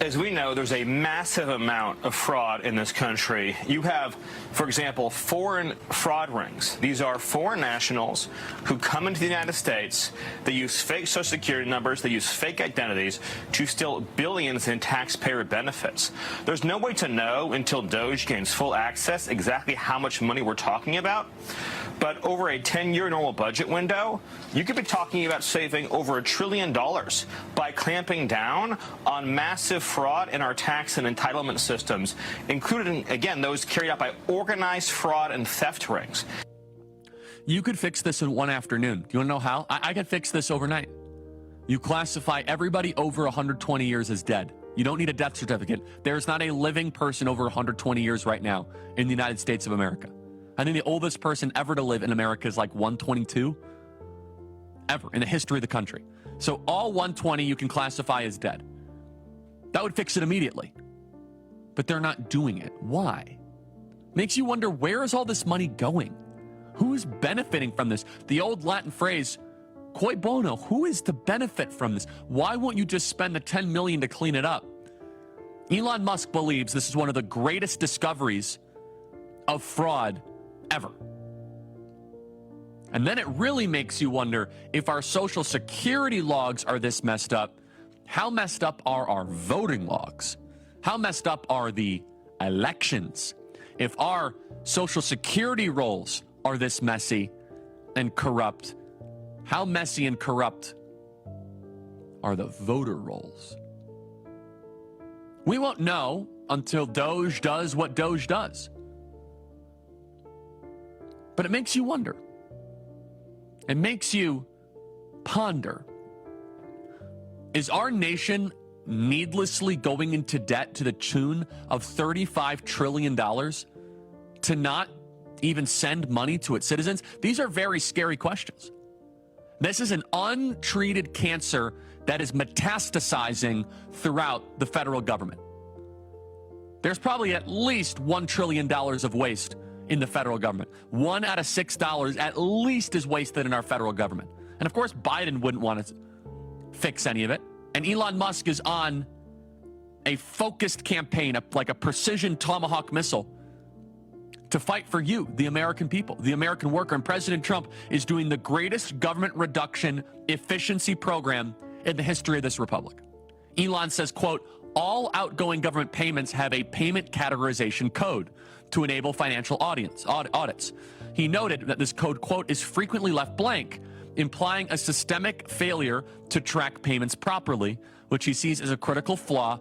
As we know, there's a massive amount of fraud in this country. You have, for example, foreign fraud rings. These are foreign nationals who come into the United States. They use fake Social Security numbers. They use fake identities to steal billions in taxpayer benefits. There's no way to know until DOGE gains full access exactly how much money we're talking about. But over a 10-year normal budget window, you could be talking about saving over $1 trillion by clamping down on massive fraud in our tax and entitlement systems, including, again, those carried out by organized fraud and theft rings. You could fix this in one afternoon. Do you want to know how? I could fix this overnight. You classify everybody over 120 years as dead. You don't need a death certificate. There's not a living person over 120 years right now in the United States of America. I think the oldest person ever to live in America is like 122, ever, in the history of the country. So all 120 you can classify as dead. That would fix it immediately. But they're not doing it. Why? Makes you wonder, where is all this money going? Who is benefiting from this? The old Latin phrase, cui bono, who is to benefit from this? Why won't you just spend the $10 million to clean it up? Elon Musk believes this is one of the greatest discoveries of fraud ever. And then it really makes you wonder, if our Social Security logs are this messed up, how messed up are our voting logs? How messed up are the elections? If our Social Security rolls are this messy and corrupt, how messy and corrupt are the voter rolls? We won't know until DOGE does what DOGE does. But it makes you wonder. It makes you ponder. Is our nation needlessly going into debt to the tune of $35 trillion to not even send money to its citizens? These are very scary questions. This is an untreated cancer that is metastasizing throughout the federal government. There's probably at least $1 trillion of waste in the federal government. $1 out of $6 at least is wasted in our federal government. And of course, Biden wouldn't want to fix any of it. And Elon Musk is on a focused campaign, like a precision Tomahawk missile, to fight for you, the American people, the American worker. And President Trump is doing the greatest government reduction efficiency program in the history of this republic. Elon says, quote, all outgoing government payments have a payment categorization code to enable financial audits. He noted that this code, quote, is frequently left blank, implying a systemic failure to track payments properly, which he sees as a critical flaw